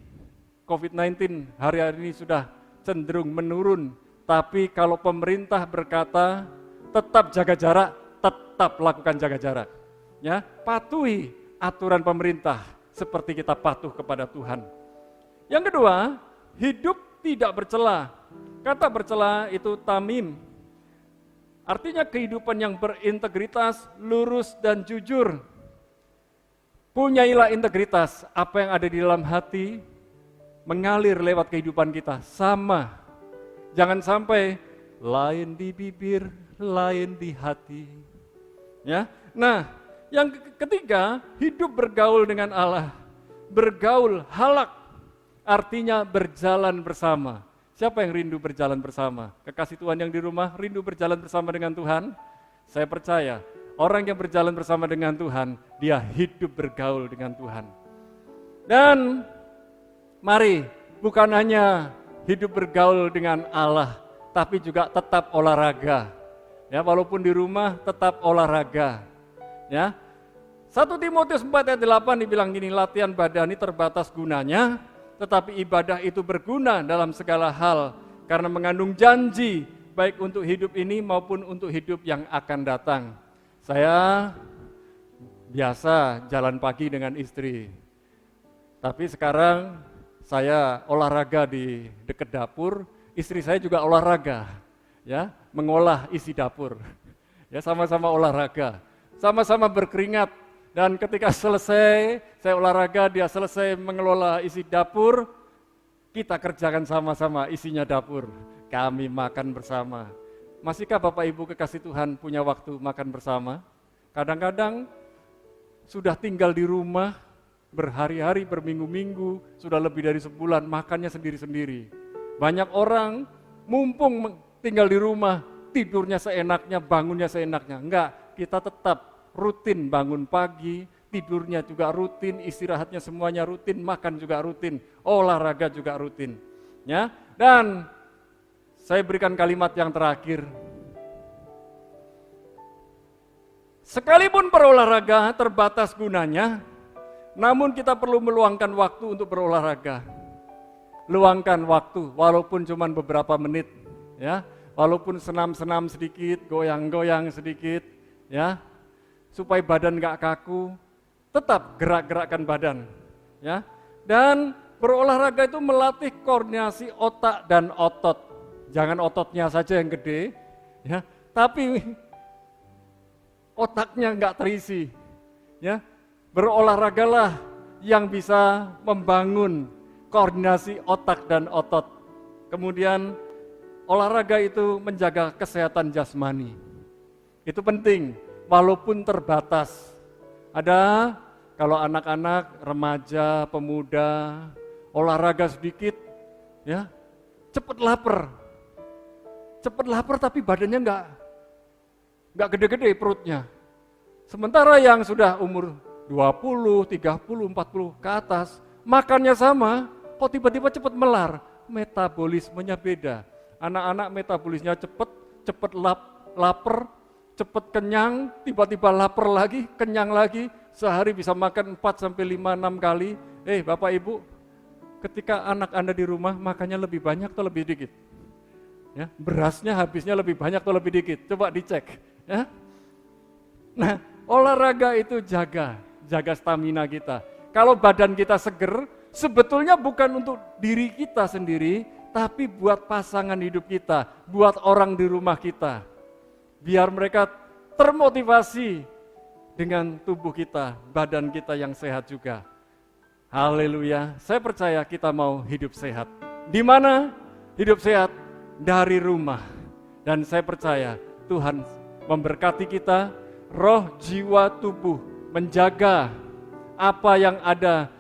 COVID-19 hari-hari ini sudah cenderung menurun, tapi kalau pemerintah berkata tetap jaga jarak, tetap lakukan jaga jarak. Ya, patuhi aturan pemerintah seperti kita patuh kepada Tuhan. Yang kedua, hidup tidak bercela. Kata bercela itu tamim. Artinya kehidupan yang berintegritas, lurus dan jujur. Punyailah integritas, apa yang ada di dalam hati mengalir lewat kehidupan kita sama. Jangan sampai lain di bibir, lain di hati. Ya. Nah, yang ketiga, hidup bergaul dengan Allah. Bergaul, halak, artinya berjalan bersama. Siapa yang rindu berjalan bersama? Kekasih Tuhan yang di rumah rindu berjalan bersama dengan Tuhan? Saya percaya, orang yang berjalan bersama dengan Tuhan, dia hidup bergaul dengan Tuhan. Dan mari, bukan hanya hidup bergaul dengan Allah, tapi juga tetap olahraga. Ya, walaupun di rumah tetap olahraga. Ya. 1 Timotius 4 ayat 8 dibilang gini, latihan badani terbatas gunanya, tetapi ibadah itu berguna dalam segala hal karena mengandung janji baik untuk hidup ini maupun untuk hidup yang akan datang. Saya biasa jalan pagi dengan istri. Tapi sekarang saya olahraga di dekat dapur, istri saya juga olahraga. Ya, mengolah isi dapur. Ya, sama-sama olahraga, sama-sama berkeringat, dan ketika selesai saya olahraga, dia selesai mengelola isi dapur, kita kerjakan sama-sama isinya dapur. Kami makan bersama. Masihkah Bapak Ibu kekasih Tuhan punya waktu makan bersama? Kadang-kadang sudah tinggal di rumah berhari-hari, berminggu-minggu, sudah lebih dari sebulan makannya sendiri-sendiri. Banyak orang mumpung tinggal di rumah, tidurnya seenaknya, bangunnya seenaknya. Enggak, kita tetap rutin bangun pagi, tidurnya juga rutin, istirahatnya semuanya rutin, makan juga rutin, olahraga juga rutin. Ya, dan saya berikan kalimat yang terakhir. Sekalipun berolahraga terbatas gunanya, namun kita perlu meluangkan waktu untuk berolahraga. Luangkan waktu, walaupun cuma beberapa menit, ya. Walaupun senam-senam sedikit, goyang-goyang sedikit, ya, supaya badan nggak kaku, tetap gerak-gerakkan badan, ya. Dan berolahraga itu melatih koordinasi otak dan otot. Jangan ototnya saja yang gede, ya, tapi otaknya nggak terisi, ya. Berolahragalah yang bisa membangun koordinasi otak dan otot. Kemudian olahraga itu menjaga kesehatan jasmani. Itu penting, walaupun terbatas. Ada kalau anak-anak, remaja, pemuda, olahraga sedikit, ya, cepet lapar. Cepet lapar tapi badannya nggak gede-gede perutnya. Sementara yang sudah umur 20, 30, 40 ke atas, makannya sama, kok tiba-tiba cepet melar, metabolismenya beda. Anak-anak metabolismenya cepet lapar, cepet kenyang, tiba-tiba lapar lagi, kenyang lagi, sehari bisa makan 4 sampai 5, 6 kali. Bapak Ibu, ketika anak Anda di rumah makannya lebih banyak atau lebih dikit? Ya, berasnya habisnya lebih banyak atau lebih dikit? Coba dicek. Ya. Nah, olahraga itu jaga stamina kita. Kalau badan kita seger, sebetulnya bukan untuk diri kita sendiri, tapi buat pasangan hidup kita, buat orang di rumah kita. Biar mereka termotivasi dengan tubuh kita, badan kita yang sehat juga. Haleluya, saya percaya kita mau hidup sehat. Di mana hidup sehat? Dari rumah. Dan saya percaya Tuhan memberkati kita, roh, jiwa, tubuh, menjaga apa yang ada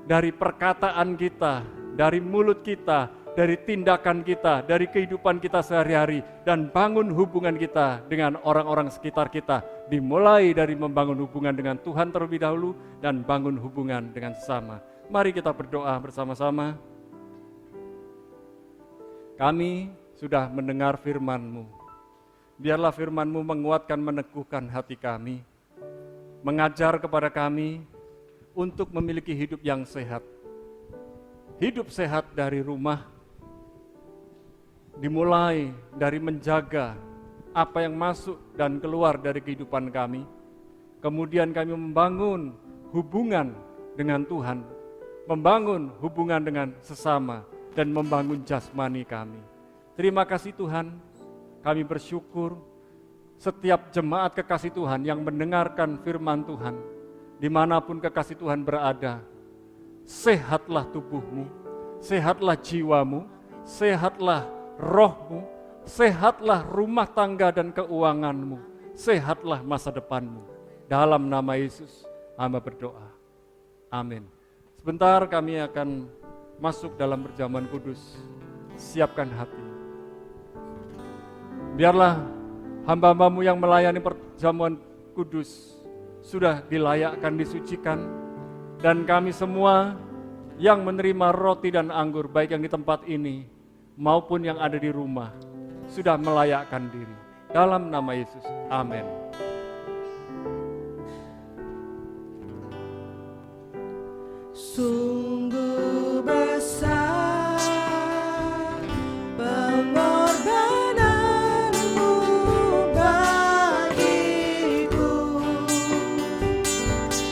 dari perkataan kita, dari mulut kita, dari tindakan kita, dari kehidupan kita sehari-hari, dan bangun hubungan kita dengan orang-orang sekitar kita, dimulai dari membangun hubungan dengan Tuhan terlebih dahulu, dan bangun hubungan dengan sesama. Mari kita berdoa bersama-sama. Kami sudah mendengar firman-Mu. Biarlah firman-Mu menguatkan, meneguhkan hati kami, mengajar kepada kami untuk memiliki hidup yang sehat. Hidup sehat dari rumah, dimulai dari menjaga apa yang masuk dan keluar dari kehidupan kami. Kemudian kami membangun hubungan dengan Tuhan, membangun hubungan dengan sesama, dan membangun jasmani kami. Terima kasih Tuhan, kami bersyukur setiap jemaat kekasih Tuhan yang mendengarkan firman Tuhan, dimanapun kekasih Tuhan berada, sehatlah tubuhmu, sehatlah jiwamu, sehatlah rohmu, sehatlah rumah tangga dan keuanganmu, sehatlah masa depanmu. Dalam nama Yesus, hamba berdoa. Amin. Sebentar kami akan masuk dalam perjamuan kudus. Siapkan hati. Biarlah hamba-hambamu yang melayani perjamuan kudus sudah dilayakkan, disucikan, dan kami semua yang menerima roti dan anggur, baik yang di tempat ini maupun yang ada di rumah, sudah melayakkan diri. Dalam nama Yesus, amin. Sungguh besar pengorbananmu bagiku,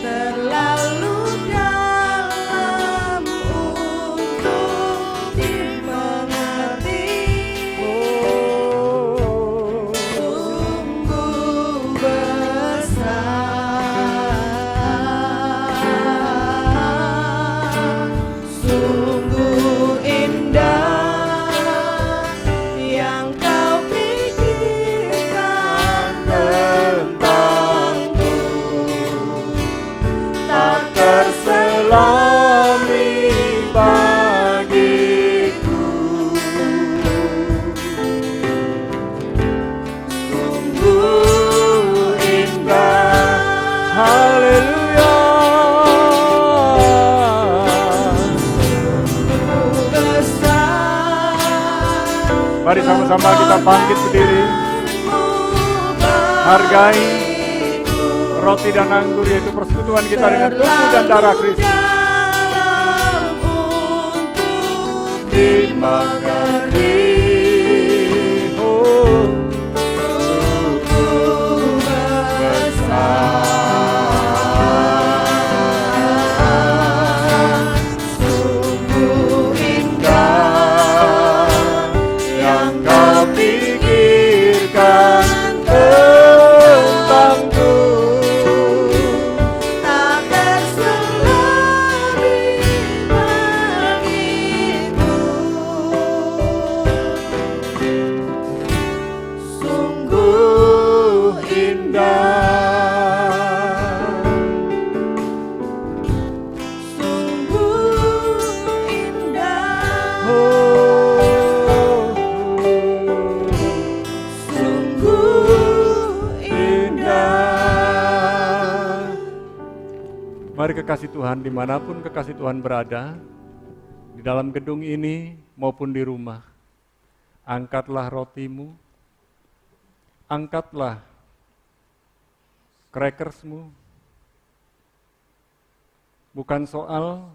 terlalu dalam untuk dimengerti. Sungguh besar, sungguh indah yang kau pikirkan tentangku, tak terselami bagiku. Sungguh indah, haleluya. Sungguh besar, Mari sama-sama kita bangkit berdiri. Hargai roti dan anggur, yaitu persekutuan kita dengan tubuh dan darah Kristus. Dimengerti. Oh, sungguh besar, sungguh indah yang kau pikirkan tentangku, tak terselami bagiku. sungguh indah. Sungguh indah, sungguh indah. Mari kekasih Tuhan, dimanapun kekasih Tuhan berada, di dalam gedung ini maupun di rumah, angkatlah rotimu, angkatlah crackersmu. Bukan soal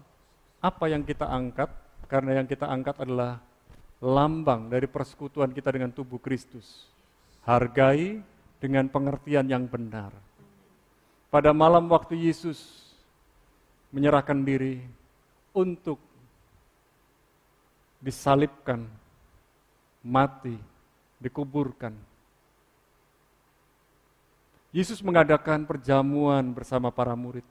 apa yang kita angkat, karena yang kita angkat adalah lambang dari persekutuan kita dengan tubuh Kristus. Hargai dengan pengertian yang benar. Pada malam waktu Yesus menyerahkan diri untuk disalibkan, mati, dikuburkan. Yesus mengadakan perjamuan bersama para murid.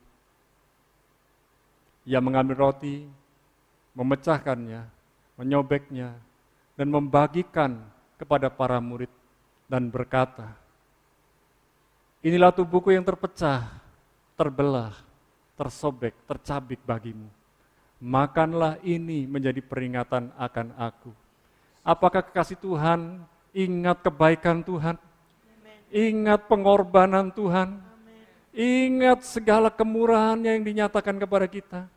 Ia mengambil roti, memecahkannya, menyobeknya, dan membagikan kepada para murid dan berkata, "Inilah tubuhku yang terpecah, terbelah, tersobek, tercabik bagimu. Makanlah ini menjadi peringatan akan aku." Apakah kekasih Tuhan ingat kebaikan Tuhan? Ingat pengorbanan Tuhan? Ingat segala kemurahannya yang dinyatakan kepada kita?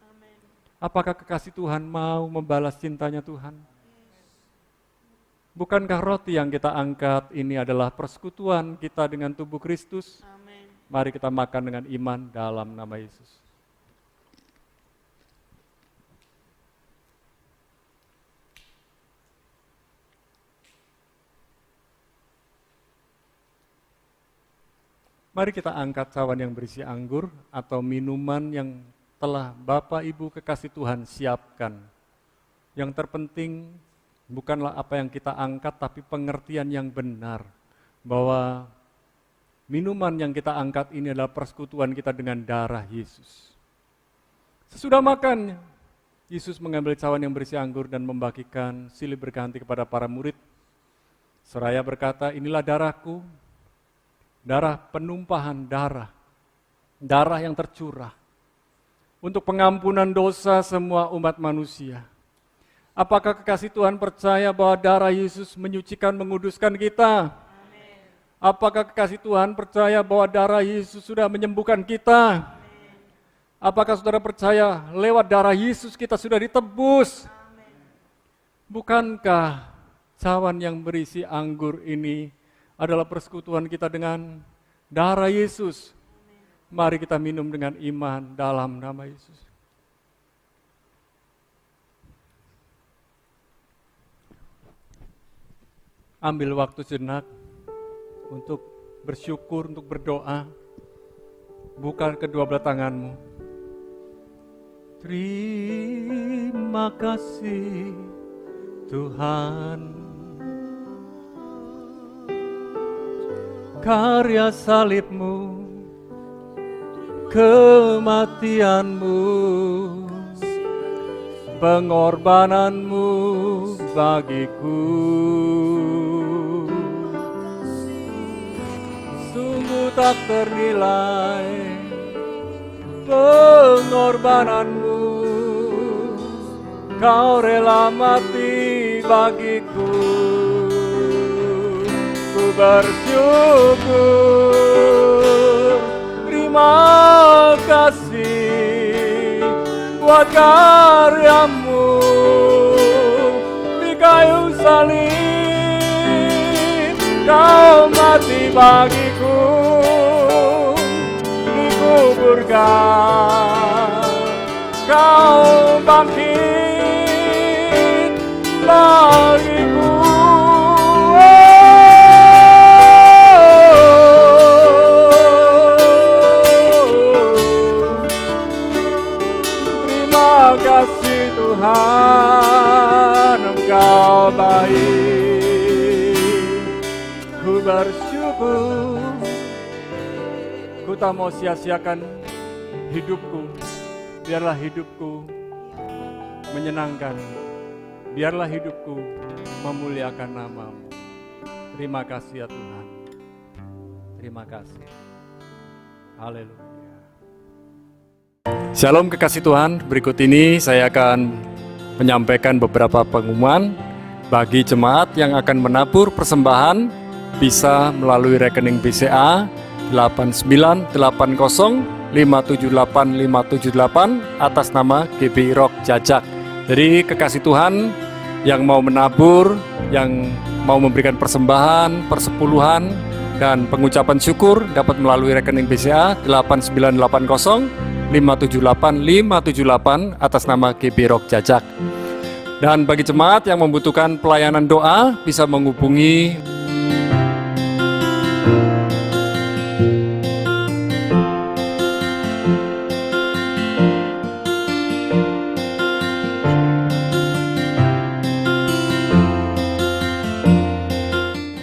Apakah kekasih Tuhan mau membalas cintanya Tuhan? Bukankah roti yang kita angkat ini adalah persekutuan kita dengan tubuh Kristus? Mari kita makan dengan iman dalam nama Yesus. Mari kita angkat cawan yang berisi anggur atau minuman yang telah Bapak Ibu kekasih Tuhan siapkan. Yang terpenting bukanlah apa yang kita angkat, tapi pengertian yang benar. Bahwa minuman yang kita angkat ini adalah persekutuan kita dengan darah Yesus. Sesudah makan, Yesus mengambil cawan yang berisi anggur dan membagikan silih berganti kepada para murid. Seraya berkata, "Inilah darahku, darah penumpahan darah, darah yang tercurah untuk pengampunan dosa semua umat manusia." Apakah kekasih Tuhan percaya bahwa darah Yesus menyucikan, menguduskan kita? Amen. Apakah kekasih Tuhan percaya bahwa darah Yesus sudah menyembuhkan kita? Amen. Apakah saudara percaya lewat darah Yesus kita sudah ditebus? Amen. Bukankah cawan yang berisi anggur ini adalah persekutuan kita dengan darah Yesus? Mari kita minum dengan iman dalam nama Yesus. Ambil waktu sejenak untuk bersyukur, untuk berdoa. Buka kedua belah tanganmu. Terima kasih Tuhan, karya salibmu, kematianmu, pengorbananmu bagiku. Sungguh tak ternilai pengorbananmu, kau rela mati bagiku. Ku bersyukur, terima kasih buat karyamu di kayu salib. Kau mati bagiku, dikuburkan, kau bangkit bagiku. Terima kasih Tuhan, Engkau baik. Ku bersyukur, ku tak mau sia-siakan hidupku. Biarlah hidupku menyenangkan, biarlah hidupku memuliakan nama-Mu. Terima kasih ya Tuhan. Terima kasih. Haleluya. Shalom kekasih Tuhan, berikut ini saya akan menyampaikan beberapa pengumuman bagi jemaat yang akan menabur persembahan. Bisa melalui rekening BCA 8980578578 atas nama GBI Rock Jajak. Jadi kekasih Tuhan yang mau menabur, yang mau memberikan persembahan, persepuluhan Dan pengucapan syukur dapat melalui rekening BCA 8980 578 578 atas nama GB Rock Jajak. Dan bagi jemaat yang membutuhkan pelayanan doa bisa menghubungi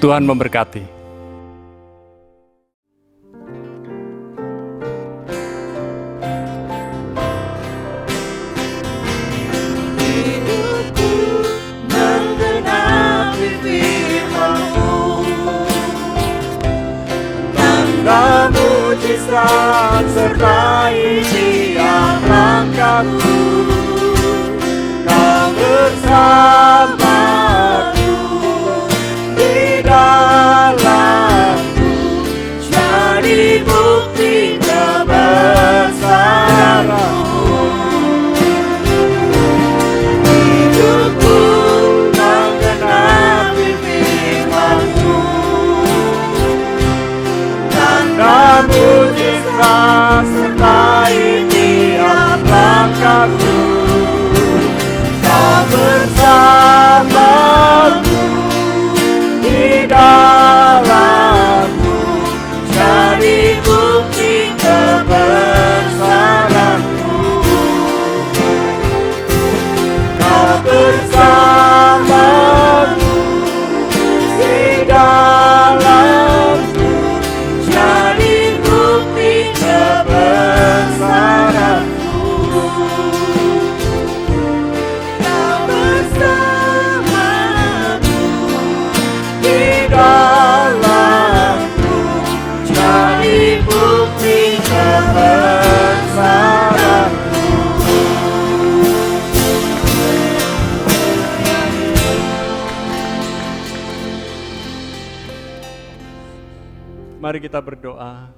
Tuhan memberkati. Mujizat sertai tiap langkahku, Kau bersamaku di dalamku, jadi bukti kebesaranmu. Hidupku menggenapi firman-Mu, tanda mujizat sertai tiap langkahku, Kau bersamaku di dalamku, jadi bukti kebesaranmu. Kau bersamaku di dalamku, jadi bukti kebesaranmu. Kau bersamaku di dalamku, jadi bukti kebesaranmu. Mari kita berdoa.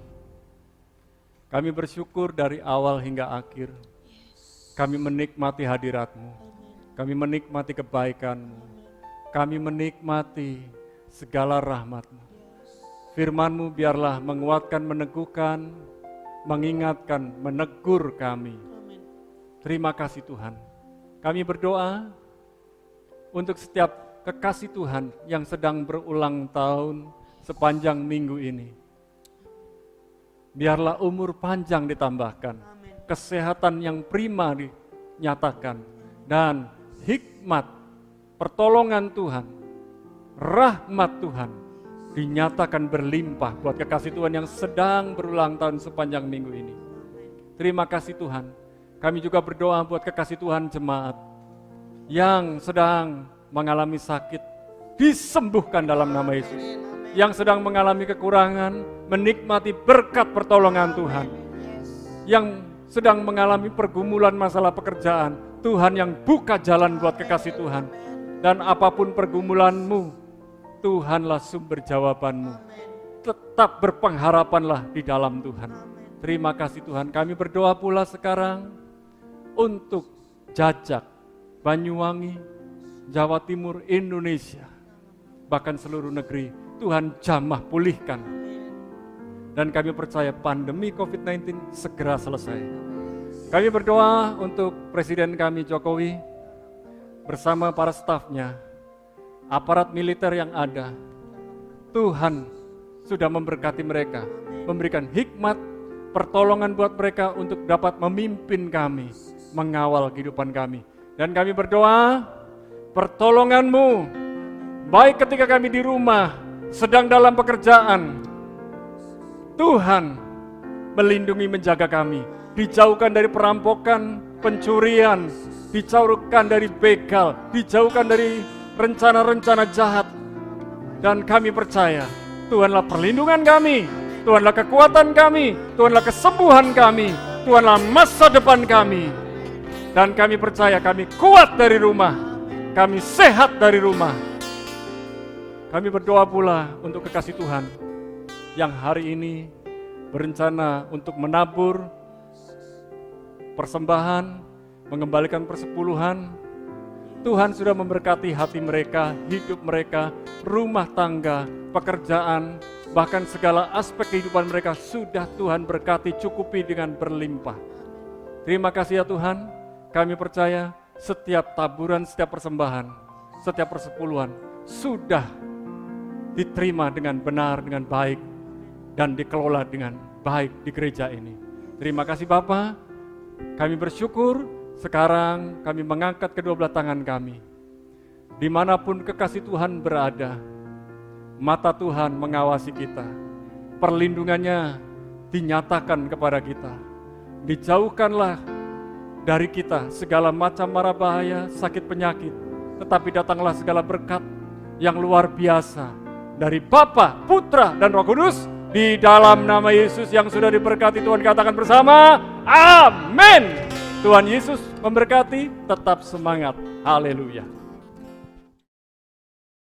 Kami bersyukur dari awal hingga akhir. Kami menikmati hadirat-Mu. Kami menikmati kebaikan-Mu. Kami menikmati segala rahmat-Mu. Firman-Mu biarlah menguatkan, meneguhkan, mengingatkan, menegur kami. Terima kasih Tuhan. Kami berdoa untuk setiap kekasih Tuhan yang sedang berulang tahun sepanjang minggu ini. Biarlah umur panjang ditambahkan, kesehatan yang prima dinyatakan, dan hikmat, pertolongan Tuhan, rahmat Tuhan dinyatakan berlimpah buat kekasih Tuhan yang sedang berulang tahun sepanjang minggu ini. Terima kasih Tuhan. Kami juga berdoa buat kekasih Tuhan jemaat yang sedang mengalami sakit, disembuhkan dalam nama Yesus. Yang sedang mengalami kekurangan, menikmati berkat pertolongan Tuhan. Yang sedang mengalami pergumulan masalah pekerjaan, Tuhan yang buka jalan buat kekasih Tuhan. Dan apapun pergumulanmu, Tuhanlah sumber jawabanmu. Tetap berpengharapanlah di dalam Tuhan. Terima kasih Tuhan. Kami berdoa pula sekarang untuk Jajak, Banyuwangi, Jawa Timur, Indonesia, bahkan seluruh negeri. Tuhan jamah pulihkan. Dan kami percaya pandemi COVID-19 segera selesai. Kami berdoa untuk Presiden kami Jokowi bersama para stafnya, aparat militer yang ada. Tuhan sudah memberkati mereka, memberikan hikmat, pertolongan buat mereka untuk dapat memimpin kami, mengawal kehidupan kami. Dan kami berdoa, pertolongan-Mu, baik ketika kami di rumah, sedang dalam pekerjaan, Tuhan melindungi menjaga kami, dijauhkan dari perampokan, pencurian, dijauhkan dari begal, dijauhkan dari rencana-rencana jahat. Dan kami percaya, Tuhanlah perlindungan kami, Tuhanlah kekuatan kami, Tuhanlah kesembuhan kami, Tuhanlah masa depan kami. Dan kami percaya kami kuat dari rumah, kami sehat dari rumah. Kami berdoa pula untuk kekasih Tuhan yang hari ini berencana untuk menabur persembahan, mengembalikan persepuluhan. Tuhan sudah memberkati hati mereka, hidup mereka, rumah tangga, pekerjaan, Bahkan segala aspek kehidupan mereka sudah Tuhan berkati, cukupi dengan berlimpah. Terima kasih ya Tuhan, kami percaya setiap taburan, setiap persembahan, setiap persepuluhan sudah diterima dengan benar, dengan baik, dan dikelola dengan baik di gereja ini. Terima kasih Bapa, kami bersyukur sekarang kami mengangkat kedua belah tangan kami. Dimanapun kekasih Tuhan berada, mata Tuhan mengawasi kita, perlindungannya dinyatakan kepada kita. Dijauhkanlah dari kita segala macam mara bahaya, sakit penyakit, tetapi datanglah segala berkat yang luar biasa dari Bapa, Putra, dan Roh Kudus. Di dalam nama Yesus yang sudah diberkati, Tuhan katakan bersama, amin. Tuhan Yesus memberkati, tetap semangat. Haleluya.